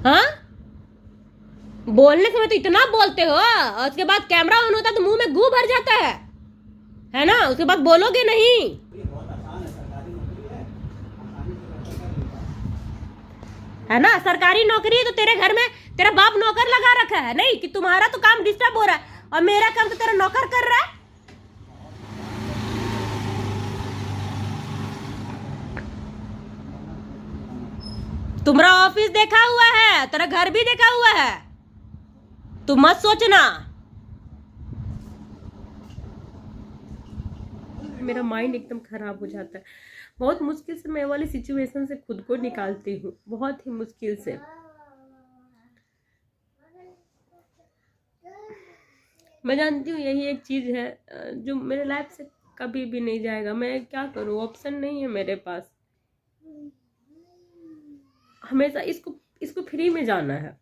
हाँ, बोलने समय तो इतना बोलते हो और उसके बाद कैमरा ऑन होता है तो मुंह में गू भर जाता है ना? उसके बाद बोलोगे नहीं। है ना? सरकारी नौकरी है तो तेरे घर में तेरा बाप नौकर लगा रखा है नहीं कि तुम्हारा तो काम डिस्टर्ब हो रहा है और मेरा काम तो तेरा नौकर कर रहा है। तुम्हारा ऑफिस देखा हुआ है, तेरा घर भी देखा हुआ है, तुम मत सोचना। मेरा माइंड एकदम खराब हो जाता है। बहुत मुश्किल से मैं वाली सिचुएशन से खुद को निकालती हूँ, बहुत ही मुश्किल से। मैं जानती हूँ यही एक चीज़ है जो मेरे लाइफ से कभी भी नहीं जाएगा। मैं क्या करूँ, ऑप्शन नहीं है मेरे पास। हमेशा इसको इसको फ्री में जाना है।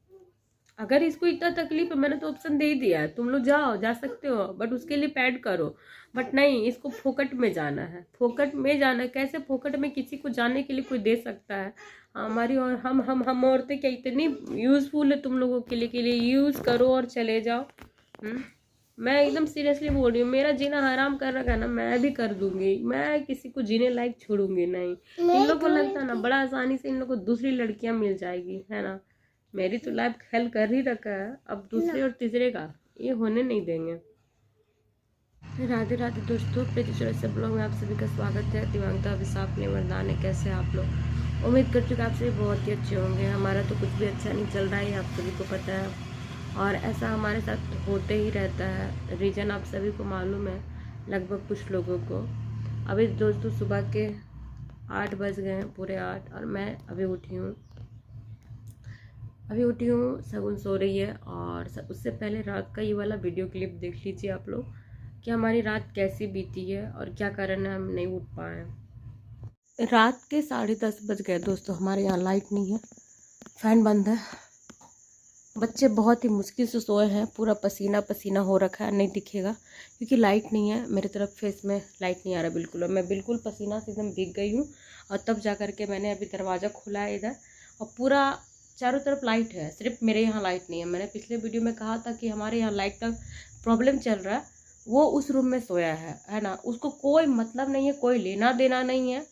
अगर इसको इतना तकलीफ है, मैंने तो ऑप्शन दे ही दिया है, तुम लोग जाओ, जा सकते हो, बट उसके लिए पैड करो। बट नहीं, इसको फोकट में जाना है, फोकट में जाना है। कैसे फोकट में किसी को जाने के लिए कोई दे सकता है? हमारी और हम औरतें क्या इतनी यूजफुल है तुम लोगों के लिए यूज करो और चले जाओ। मैं एकदम सीरियसली बोल रही हूँ, मेरा जीना हराम कर रखा है ना, मैं भी कर दूंगी। मैं किसी को जीने लायक छोड़ूंगी नहीं। इन लोग को लगता है ना बड़ा आसानी से इन लोग को दूसरी लड़कियां मिल जाएगी, है ना? मेरी तो लाइफ खेल कर ही रखा है, अब दूसरे और तीसरे का ये होने नहीं देंगे। राधे राधे दोस्तों, प्रीति चौरसिया ब्लॉग में आप सभी का स्वागत है। दिव्यांगता विशाख ने वरदान, कैसे आप लोग? उम्मीद करती हूँ कि आप सभी बहुत ही अच्छे होंगे। हमारा तो कुछ भी अच्छा नहीं चल रहा है, आप सभी को पता है, और ऐसा हमारे साथ होते ही रहता है। रीज़न आप सभी को मालूम है, लगभग कुछ लोगों को। अभी दोस्तों सुबह के 8 बज गए हैं, पूरे 8, और मैं अभी उठी हूँ। शगुन सो रही है, और उससे पहले रात का ये वाला वीडियो क्लिप देख लीजिए आप लोग कि हमारी रात कैसी बीती है और क्या कारण है हम नहीं उठ पाए। रात के 10:30 बज गए दोस्तों। हमारे यहाँ लाइट नहीं है, फैन बंद है, बच्चे बहुत ही मुश्किल से सोए हैं, पूरा पसीना पसीना हो रखा है, नहीं दिखेगा क्योंकि लाइट नहीं है। मेरे तरफ फेस में लाइट नहीं आ रहा बिल्कुल, और मैं बिल्कुल पसीना से एकदम भीग गई हूँ। और तब जा करके मैंने अभी दरवाज़ा खोला है इधर, और पूरा चारों तरफ लाइट है, सिर्फ मेरे यहाँ लाइट नहीं है। मैंने पिछले वीडियो में कहा था कि हमारे यहाँ लाइट का प्रॉब्लम चल रहा है। वो उस रूम में सोया है ना? उसको कोई मतलब नहीं है, कोई लेना देना नहीं है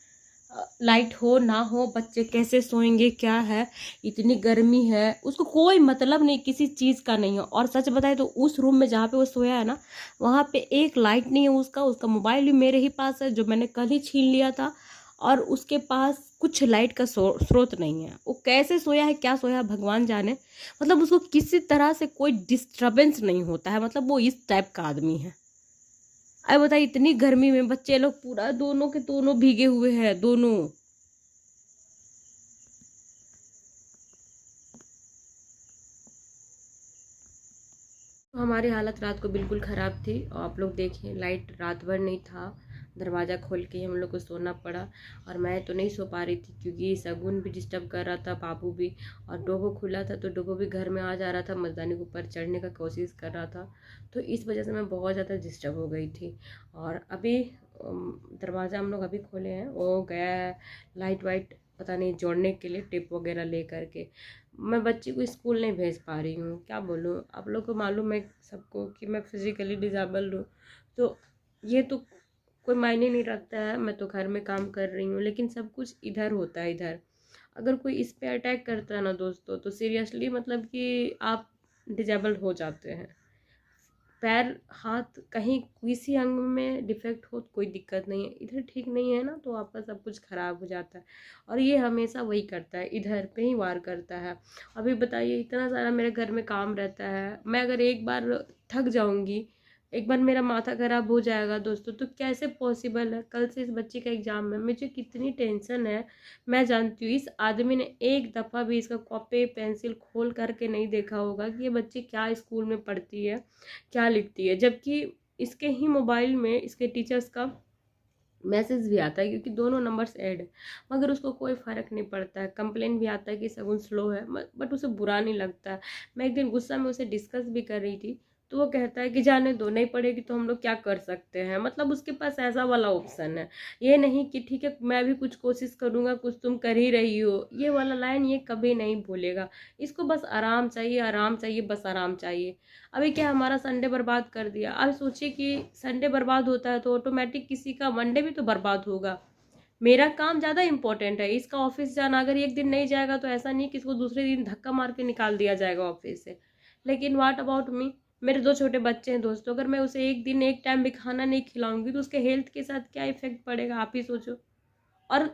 लाइट हो ना हो, बच्चे कैसे सोएंगे, क्या है, इतनी गर्मी है, उसको कोई मतलब नहीं, किसी चीज़ का नहीं है। और सच बताए तो उस रूम में जहाँ पे वो सोया है ना, वहाँ पे एक लाइट नहीं है उसका मोबाइल भी मेरे ही पास है जो मैंने कल ही छीन लिया था, और उसके पास कुछ लाइट का स्रोत नहीं है। वो कैसे सोया है, क्या सोया है, भगवान जाने। मतलब उसको किसी तरह से कोई डिस्टर्बेंस नहीं होता है, मतलब वो इस टाइप का आदमी है। अरे बताइए, इतनी गर्मी में बच्चे लोग पूरा दोनों के दोनों भीगे हुए हैं, दोनों। हमारी हालत रात को बिल्कुल ख़राब थी, और आप लोग देखें लाइट रात भर नहीं था, दरवाज़ा खोल के ही हम लोग को सोना पड़ा। और मैं तो नहीं सो पा रही थी क्योंकि शगुन भी डिस्टर्ब कर रहा था, बाबू भी, और डोबो खुला था तो डोबो भी घर में आ जा रहा था, मर्दानी के ऊपर चढ़ने का कोशिश कर रहा था। तो इस वजह से मैं बहुत ज़्यादा डिस्टर्ब हो गई थी। और अभी दरवाज़ा हम लोग अभी खोले हैं, वो गया है लाइट वाइट पता नहीं जोड़ने के लिए, टिप वगैरह ले करके। मैं बच्ची को स्कूल नहीं भेज पा रही हूँ, क्या बोलूँ। आप लोग को मालूम है सबको कि मैं फिज़िकली डिसेबल्ड हूँ, तो ये तो कोई मायने नहीं रखता है। मैं तो घर में काम कर रही हूँ, लेकिन सब कुछ इधर होता है। इधर अगर कोई इस पे अटैक करता है ना दोस्तों, तो सीरियसली मतलब कि आप डिसेबल्ड हो जाते हैं। पैर हाथ कहीं किसी अंग में डिफेक्ट हो तो कोई दिक्कत नहीं है, इधर ठीक नहीं है ना तो आपका सब कुछ ख़राब हो जाता है। और ये हमेशा वही करता है, इधर पे ही वार करता है। अभी बताइए, इतना सारा मेरे घर में काम रहता है, मैं अगर एक बार थक जाऊंगी, एक बार मेरा माथा ख़राब हो जाएगा दोस्तों, तो कैसे पॉसिबल है? कल से इस बच्चे का एग्ज़ाम है, मुझे कितनी टेंशन है मैं जानती हूँ। इस आदमी ने एक दफ़ा भी इसका कॉपी पेंसिल खोल करके नहीं देखा होगा कि ये बच्ची क्या स्कूल में पढ़ती है, क्या लिखती है, जबकि इसके ही मोबाइल में इसके टीचर्स का मैसेज भी आता है क्योंकि दोनों नंबर्स ऐड है, मगर उसको कोई फ़र्क नहीं पड़ता है। कंप्लेन भी आता है कि शगुन स्लो है, बट उसे बुरा नहीं लगता है। मैं एक दिन गुस्सा में उसे डिस्कस भी कर रही थी, तो वो कहता है कि जाने दो, नहीं पढ़ेगी तो हम लोग क्या कर सकते हैं। मतलब उसके पास ऐसा वाला ऑप्शन है, ये नहीं कि ठीक है मैं भी कुछ कोशिश करूंगा, कुछ तुम कर ही रही हो, ये वाला लाइन ये कभी नहीं बोलेगा। इसको बस आराम चाहिए, आराम चाहिए, बस आराम चाहिए। अभी क्या हमारा संडे बर्बाद कर दिया। अब सोचिए कि संडे बर्बाद होता है तो ऑटोमेटिक किसी का मंडे भी तो बर्बाद होगा। मेरा काम ज़्यादा इंपॉर्टेंट है, इसका ऑफिस जाना, अगर एक दिन नहीं जाएगा तो ऐसा नहीं कि इसको दूसरे दिन धक्का मार के निकाल दिया जाएगा ऑफिस से। लेकिन व्हाट अबाउट मी, मेरे 2 छोटे बच्चे हैं दोस्तों, अगर मैं उसे एक दिन एक टाइम भी खाना नहीं खिलाऊंगी तो उसके हेल्थ के साथ क्या इफेक्ट पड़ेगा, आप ही सोचो। और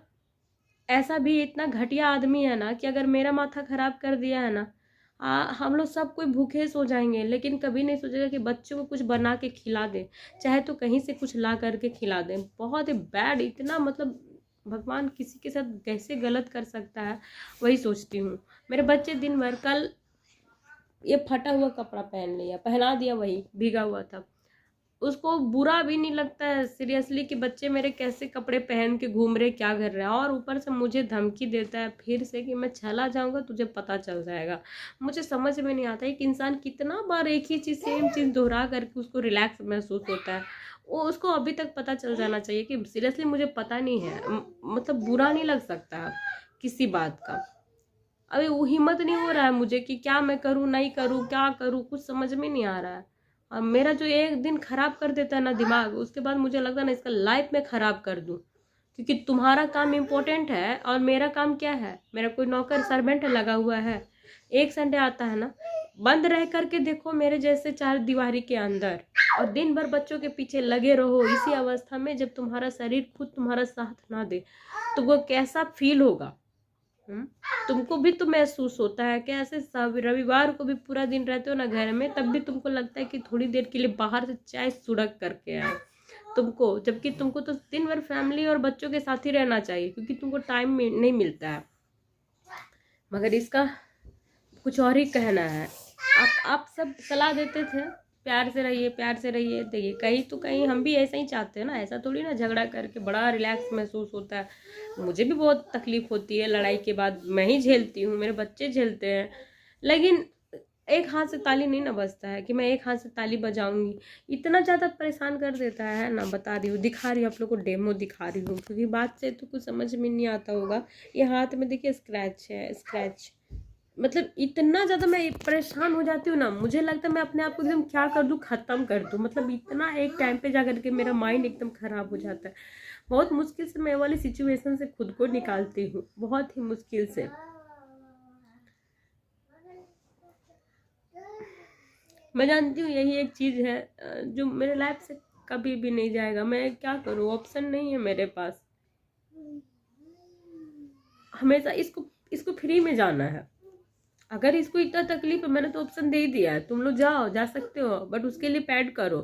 ऐसा भी इतना घटिया आदमी है ना कि अगर मेरा माथा खराब कर दिया है ना, हम लोग सब कोई भूखे सो जाएंगे, लेकिन कभी नहीं सोचेगा कि बच्चों को कुछ बना के खिला दे, चाहे तो कहीं से कुछ ला करके खिला दे। बहुत ही बैड, इतना मतलब भगवान किसी के साथ कैसे गलत कर सकता है, वही सोचती हूँ। मेरे बच्चे दिन भर, कल ये फटा हुआ कपड़ा पहन लिया, पहना दिया, वही भीगा हुआ था, उसको बुरा भी नहीं लगता है सीरियसली कि बच्चे मेरे कैसे कपड़े पहन के घूम रहे, क्या कर रहे हैं। और ऊपर से मुझे धमकी देता है फिर से कि मैं चला जाऊंगा, तुझे पता चल जाएगा। मुझे समझ में नहीं आता एक इंसान कितना बार एक ही चीज़, सेम चीज़ दोहरा करके उसको रिलैक्स महसूस होता है। वो उसको अभी तक पता चल जाना चाहिए कि सीरियसली मुझे पता नहीं है, मतलब बुरा नहीं लग सकता किसी बात का। अभी वो हिम्मत नहीं हो रहा है मुझे कि क्या मैं करूँ, नहीं करूँ, क्या करूँ, कुछ समझ में नहीं आ रहा है। और मेरा जो एक दिन खराब कर देता है ना दिमाग, उसके बाद मुझे लगता है ना इसका लाइफ में खराब कर दूं। क्योंकि तुम्हारा काम इम्पोर्टेंट है और मेरा काम क्या है, मेरा कोई नौकर सर्वेंट लगा हुआ है। एक संडे आता है ना, बंद रह करके देखो मेरे जैसे 4 दीवारी के अंदर, और दिन भर बच्चों के पीछे लगे रहो इसी अवस्था में, जब तुम्हारा शरीर खुद तुम्हारा साथ ना दे तो वो कैसा फील होगा। तुमको भी तो महसूस होता है कि ऐसे रविवार को भी पूरा दिन रहते हो ना घर में, तब भी तुमको लगता है कि थोड़ी देर के लिए बाहर से चाय सुड़क करके आए तुमको, जबकि तुमको तो दिन भर फैमिली और बच्चों के साथ ही रहना चाहिए, क्योंकि तुमको टाइम नहीं मिलता है। मगर इसका कुछ और ही कहना है। आप सब सलाह देते थे प्यार से रहिए, प्यार से रहिए, देखिए कहीं तो कहीं हम भी ऐसा ही चाहते हैं ना, ऐसा थोड़ी ना झगड़ा करके बड़ा रिलैक्स महसूस होता है। मुझे भी बहुत तकलीफ होती है लड़ाई के बाद, मैं ही झेलती हूँ, मेरे बच्चे झेलते हैं, लेकिन एक हाथ से ताली नहीं ना बजता है कि मैं एक हाथ से ताली बजाऊंगी। इतना ज़्यादा परेशान कर देता है ना, बता रही हूँ, दिखा रही हूँ आप लोग को, डेमो दिखा रही हूँ, क्योंकि बात से तो कुछ समझ में नहीं आता होगा। ये हाथ में देखिए स्क्रैच है, स्क्रैच, मतलब इतना ज़्यादा मैं परेशान हो जाती हूँ ना, मुझे लगता है मैं अपने आप को एकदम क्या कर दूँ, ख़त्म कर दूँ। मतलब इतना एक टाइम पे जा करके मेरा माइंड एकदम ख़राब हो जाता है। बहुत मुश्किल से मैं वाली सिचुएशन से खुद को निकालती हूँ, बहुत ही मुश्किल से। मैं जानती हूँ यही एक चीज़ है जो मेरे लाइफ से कभी भी नहीं जाएगा। मैं क्या करूँ, ऑप्शन नहीं है मेरे पास। हमेशा इसको फ्री में जाना है। अगर इसको इतना तकलीफ है, मैंने तो ऑप्शन दे ही दिया है, तुम लोग जाओ, जा सकते हो, बट उसके लिए पेड करो।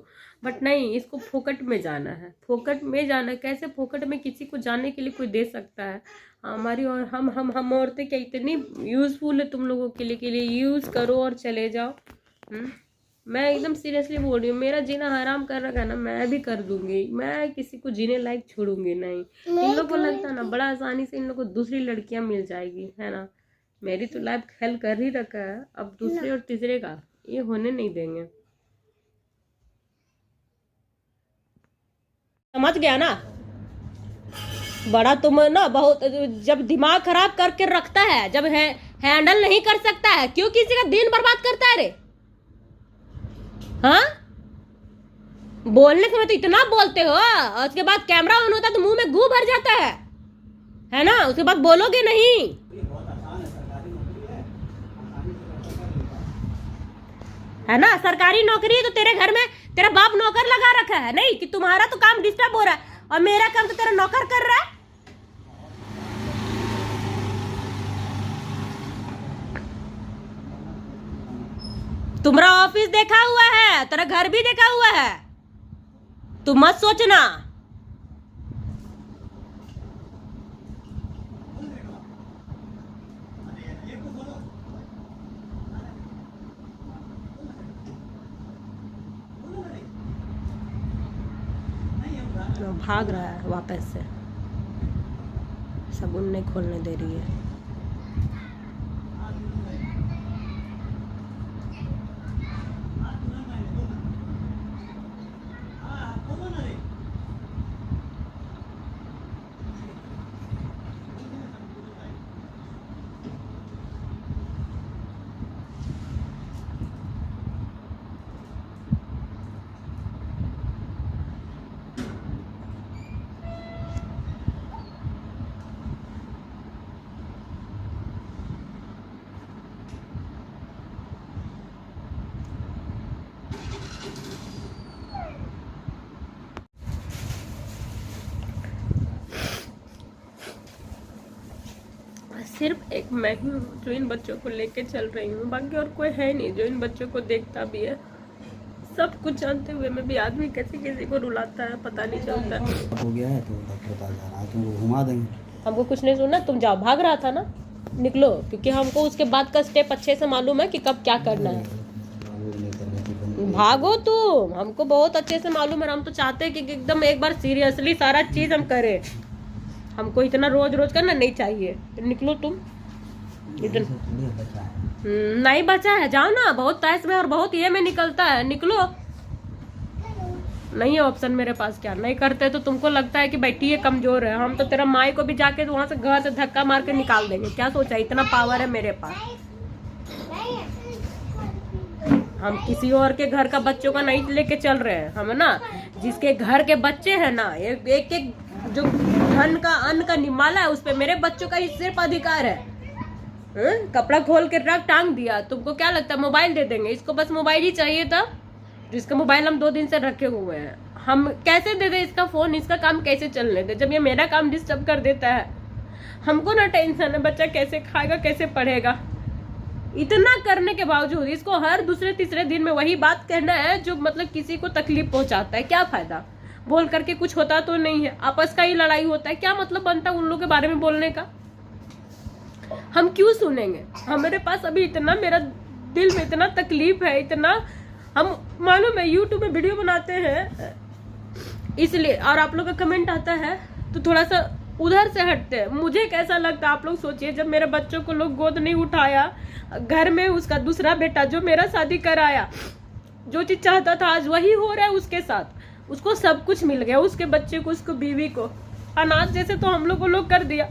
बट नहीं, इसको फोकट में जाना है, फोकट में जाना है। कैसे फोकट में किसी को जाने के लिए कोई दे सकता है? हमारी और हम औरतें क्या इतनी यूजफुल है तुम लोगों के लिए यूज करो और चले जाओ। मैं एकदम सीरियसली बोल रही हूँ, मेरा जीना हराम कर रखा है ना, मैं भी कर दूंगी, मैं किसी को जीने लायक छोड़ूंगी नहीं। इन लोग को लगता है ना बड़ा आसानी से इन लोग को दूसरी लड़कियां मिल जाएगी, है ना। मेरी तो लाइफ खेल कर ही रखा है, अब दूसरे और तीसरे का ये होने नहीं देंगे। समझ गया ना, बड़ा तुम ना बहुत, जब दिमाग खराब करके रखता है, जब हैंडल नहीं कर सकता है, क्यों किसी का दिन बर्बाद करता है रे? हाँ, बोलने समय तो इतना बोलते हो, और उसके बाद कैमरा ऑन होता है तो मुंह में गू भर जाता है ना, उसके बाद बोलोगे नहीं। है ना, सरकारी नौकरी है तो तेरे घर में तेरा बाप नौकर लगा रखा है, नहीं कि तुम्हारा तो काम डिस्टर्ब हो रहा है और मेरा काम तो तेरा नौकर कर रहा है। तुम्हारा ऑफिस देखा हुआ है, तेरा घर भी देखा हुआ है, तुम मत सोचना। भाग रहा है वापस से, शगुन नहीं खोलने दे रही है। सिर्फ एक मैं ही हूँ जो इन बच्चों को लेके चल रही हूँ, बाकी और कोई है नहीं जो इन बच्चों को देखता भी है। सब कुछ जानते हुए मैं भी आदमी कैसे किसी को रुलाता है पता नहीं चलता। हो गया है तो डॉक्टर पास जा रहा है, तुमको घुमा देंगे। हमको कुछ नहीं सुनना, तुम जाओ, भाग रहा था ना, निकलो, क्योंकि हमको उसके बाद का स्टेप अच्छे से मालूम है कि कब क्या करना है। भागो तुम, हमको बहुत अच्छे से मालूम है। हम तो चाहते हैं कि एकदम एक बार सीरियसली सारा चीज हम करें। हमको इतना रोज रोज करना नहीं चाहिए। निकलो तुम। नहीं बचा है, जाओ ना, बहुत तैस में और बहुत ये में निकलता है, निकलो। नहीं है ऑप्शन मेरे पास, क्या नहीं करते तो तुमको लगता है कि बेटी ये कमजोर है। हम तो तेरा माई को भी जाके वहां से घर से धक्का मार के निकाल देंगे। क्या सोचा, इतना पावर है मेरे पास। हम किसी और के घर का बच्चों का नहीं लेके चल रहे हैं, हम ना जिसके घर के बच्चे हैं ना, एक एक जो धन का अन्न का निमाला है, उस पे मेरे बच्चों का ही सिर्फ अधिकार है। कपड़ा खोल के रख, टांग दिया, तुमको क्या लगता है मोबाइल दे देंगे? इसको बस मोबाइल ही चाहिए था, जिसका मोबाइल हम 2 दिन से रखे हुए हैं। हम कैसे दे दे इसका फोन? इसका काम कैसे चलने दे जब ये मेरा काम डिस्टर्ब कर देता है? हमको ना टेंशन है बच्चा कैसे खाएगा, कैसे पढ़ेगा। इतना करने के बावजूद इसको हर दूसरे तीसरे दिन में वही बात कहना है जो मतलब किसी को तकलीफ पहुंचाता है। क्या फायदा? बोल करके कुछ होता तो नहीं है, आपस का ही लड़ाई होता है। क्या मतलब बनता है उन लोगों के बारे में बोलने का? हम क्यों सुनेंगे? हमारे पास अभी इतना, मेरा दिल में इतना तकलीफ है, इतना, हम मालूम है यूट्यूब में वीडियो बनाते हैं इसलिए, और आप लोग का कमेंट आता है तो थोड़ा सा उधर से हटते हैं। मुझे कैसा लगता है आप लोग सोचिए, जब मेरे बच्चों को लोग गोद नहीं उठाया, घर में उसका दूसरा बेटा जो मेरा शादी कराया, जो चीज चाहता था आज वही हो रहा है उसके साथ। उसको सब कुछ मिल गया, उसके बच्चे को, उसको बीवी को, अनाथ जैसे तो हम लोग को लोग कर दिया।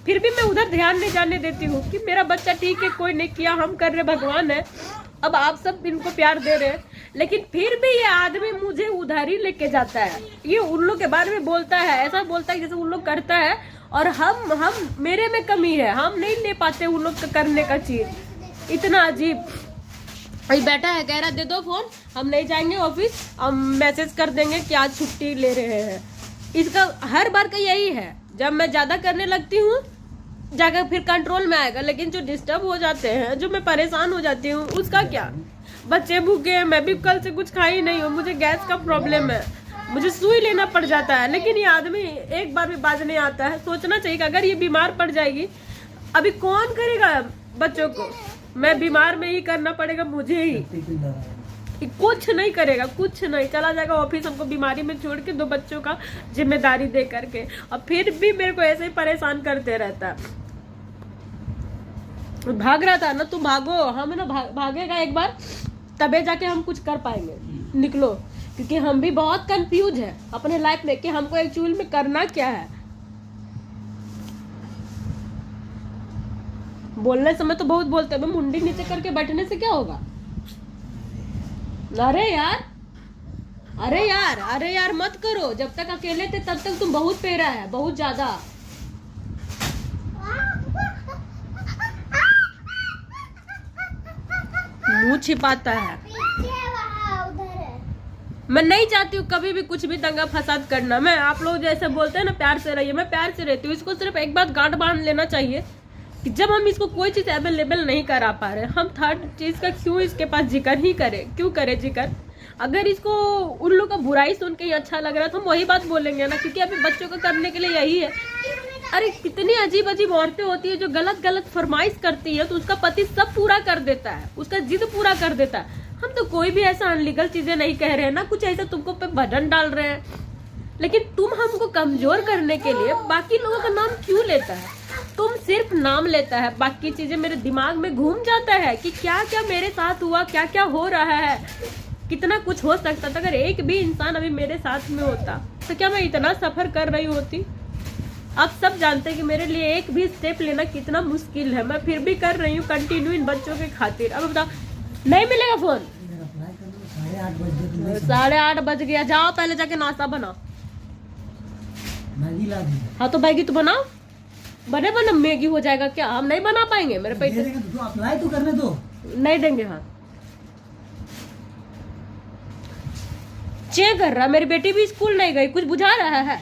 फिर भी मैं उधर ध्यान नहीं जाने देती हूँ कि मेरा बच्चा ठीक है, कोई नहीं किया, हम कर रहे, भगवान है, अब आप सब इनको प्यार दे रहे हैं। लेकिन फिर भी ये आदमी मुझे उधर ही लेके जाता है। ये उन लोग के बारे में बोलता है, ऐसा बोलता है जैसे उन लोग करता है, और हम मेरे में कमी है, हम नहीं ले पाते उन लोग का करने का चीज। इतना अजीब। अभी बैठा है, कह रहा दे दो फोन, हम नहीं जाएंगे ऑफिस, हम मैसेज कर देंगे कि आज छुट्टी ले रहे हैं। इसका हर बार का यही है, जब मैं ज्यादा करने लगती हूँ जाकर फिर कंट्रोल में आएगा, लेकिन जो डिस्टर्ब हो जाते हैं, जो मैं परेशान हो जाती हूँ, उसका क्या? बच्चे भूखे हैं, मैं भी कल से कुछ खाई नहीं हूँ, मुझे गैस का प्रॉब्लम है, मुझे सुई लेना पड़ जाता है, लेकिन ये आदमी एक बार भी बाज नहीं आता है। सोचना चाहिए कि अगर ये बीमार पड़ जाएगी, अभी कौन करेगा बच्चों को? मैं बीमार में ही करना पड़ेगा मुझे ही, कुछ नहीं करेगा, कुछ नहीं, चला जाएगा ऑफिस हमको बीमारी में छोड़ के 2 बच्चों का जिम्मेदारी दे करके, और फिर भी मेरे को ऐसे ही परेशान करते रहता है। भाग रहा था ना, तुम भागो, हम ना भागेगा एक बार तबे जाके हम कुछ कर पाएंगे। निकलो, क्योंकि हम भी बहुत कंफ्यूज है अपने लाइफ में कि हमको एक्चुअल में करना क्या है। बोलने समय तो बहुत बोलते हैं, मुंडी नीचे करके बैठने से क्या होगा? अरे यार, अरे यार, अरे यार मत करो। जब तक अकेले थे तब तक तुम बहुत पेरा है, बहुत ज्यादा। मुंह छिपाता है। मैं नहीं चाहती हूँ कभी भी कुछ भी दंगा फसाद करना। मैं, आप लोग जैसे बोलते हैं ना प्यार से रहिए, मैं प्यार से रहती हूँ। इसको सिर्फ एक बात गांठ बांध लेना चाहिए कि जब हम इसको कोई चीज अवेलेबल नहीं करा पा रहे, हम थर्ड चीज का क्यों इसके पास जिक्र ही करें? क्यों करें जिक्र? अगर इसको उन लोग का बुराई सुन के ही अच्छा लग रहा है तो हम वही बात बोलेंगे ना, क्योंकि अभी बच्चों को करने के लिए यही है। अरे कितनी अजीब अजीब औरतें होती है जो गलत गलत फरमाइश करती है तो उसका पति सब पूरा कर देता है, उसका जिद पूरा कर देता है। हम तो कोई भी ऐसा अनलीगल चीजें नहीं कह रहे हैं ना, कुछ ऐसा तुमको पे बटन डाल रहे हैं, लेकिन तुम हमको कमजोर करने के लिए बाकी लोगों का नाम क्यों लेता है? तुम सिर्फ नाम लेता है, बाकी चीजें मेरे दिमाग में घूम जाता है कि क्या क्या मेरे साथ हुआ, क्या क्या हो रहा है, कितना कुछ हो सकता था। अगर एक भी इंसान अभी मेरे साथ में होता तो क्या मैं इतना सफर कर रही होती? आप सब जानते हैं कि मेरे लिए एक भी स्टेप लेना कितना मुश्किल है, मैं फिर भी कर रही हूँ कंटिन्यू इन बच्चों के खातिर। अब बताओ, नहीं मिलेगा फोन? 8:30 बज गया, जाओ पहले जाके नाश्ता बनाओ। मैगी ला दी। हाँ तो मैगी तो बनाओ, बने बना मैगी हो जाएगा क्या? हम नहीं बना पाएंगे, मेरे पैसे तो अप्लाई तो करने दो। नहीं देंगे। हाँ चेक कर रहा, मेरी बेटी भी स्कूल नहीं गई, कुछ बुझा रहा है?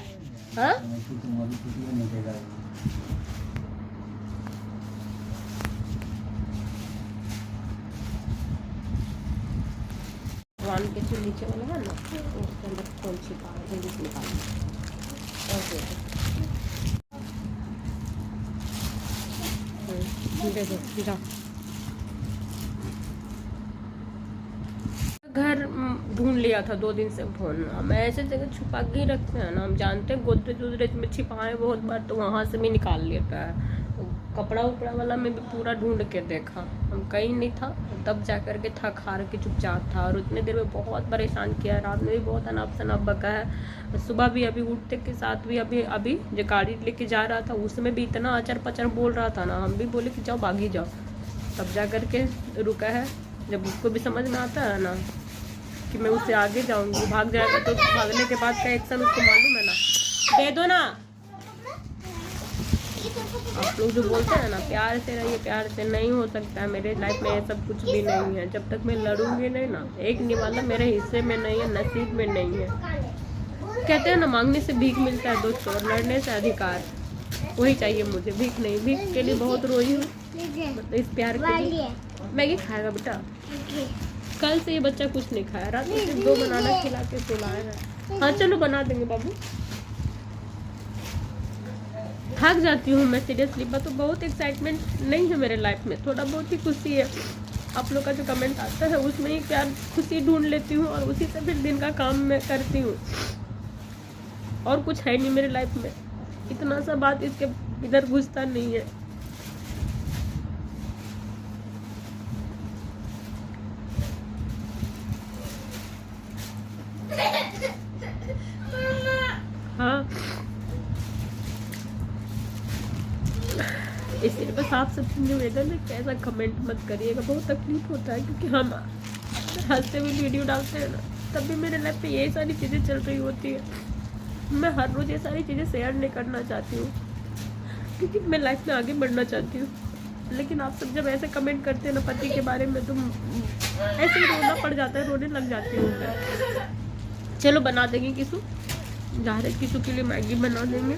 हाँ दुकान के जो नीचे वाला है ना, उसके अंदर फोन छिपा है, जल्दी से निकाल। दे दो जाओ। घर ढूंढ लिया था 2 दिन से फोन। हम ऐसे जगह छुपा के ही रखते हैं ना, हम जानते हैं गोदरेज वोदरेज में छिपाए बहुत बार, तो वहाँ से भी निकाल लेता है। कपड़ा उपड़ा वाला में भी पूरा ढूंढ के देखा, हम कहीं नहीं था, तब जा कर के थक हार के चुपचाप था। और उतने देर में बहुत परेशान किया, रात में भी बहुत अनाप शनाप बका है। सुबह भी अभी उठते के साथ भी अभी जो गाड़ी लेके जा रहा था उसमें भी इतना अचर पचर बोल रहा था ना, हम भी बोले कि जाओ भागी जाओ, तब जा कर के रुका है। जब उसको भी समझ में आता है ना कि मैं उससे आगे जाऊंगी, भाग जाएगा, तो भागने के बाद का एक्शन उसको मालूम है ना। दे दो ना। आप लोग जो बोलते हैं ना प्यार से रहिए, प्यार से नहीं हो सकता है। मेरे लाइफ में ये सब कुछ भी नहीं है। जब तक मैं लड़ूंगी नहीं ना, एक निवाला मेरे हिस्से में नहीं है, नसीब में नहीं है। कहते हैं ना मांगने से भीख मिलता है दोस्तों, और लड़ने से अधिकार। वही चाहिए मुझे, भीख नहीं। भीख के लिए बहुत रोई हूँ, मतलब इस प्यार के लिए। मैगी खाएगा बेटा? कल से ये बच्चा कुछ नहीं खाया, रात में सिर्फ 2 बनाना खिला के सुलाया है। हाँ चलो बना देंगे बाबू। थक जाती हूँ मैं सीरियसली, तो बहुत एक्साइटमेंट नहीं है मेरे लाइफ में, थोड़ा बहुत ही खुशी है। आप लोग का जो कमेंट आता है उसमें ही प्यार खुशी ढूंढ लेती हूँ, और उसी से फिर दिन का काम मैं करती हूँ। और कुछ है नहीं मेरे लाइफ में, इतना सा बात इसके इधर घुसता नहीं है। हाँ इसलिए बस आप सबसे निवेदन है कि ऐसा कमेंट मत करिएगा, बहुत तकलीफ होता है। क्योंकि हम हंसते हुए वीडियो डालते हैं ना, तब भी मेरे लाइफ पे ये सारी चीज़ें चल रही होती है। मैं हर रोज़ ये सारी चीज़ें शेयर नहीं करना चाहती हूँ, क्योंकि मैं लाइफ में आगे बढ़ना चाहती हूँ। लेकिन आप सब जब ऐसे कमेंट करते हैं ना पति के बारे में, तो ऐसे ही रोना पड़ जाता है, रोने लग जाती हूँ मैं। चलो बना देंगे किसू, जा रहे किसू के लिए मैगी बना देंगे।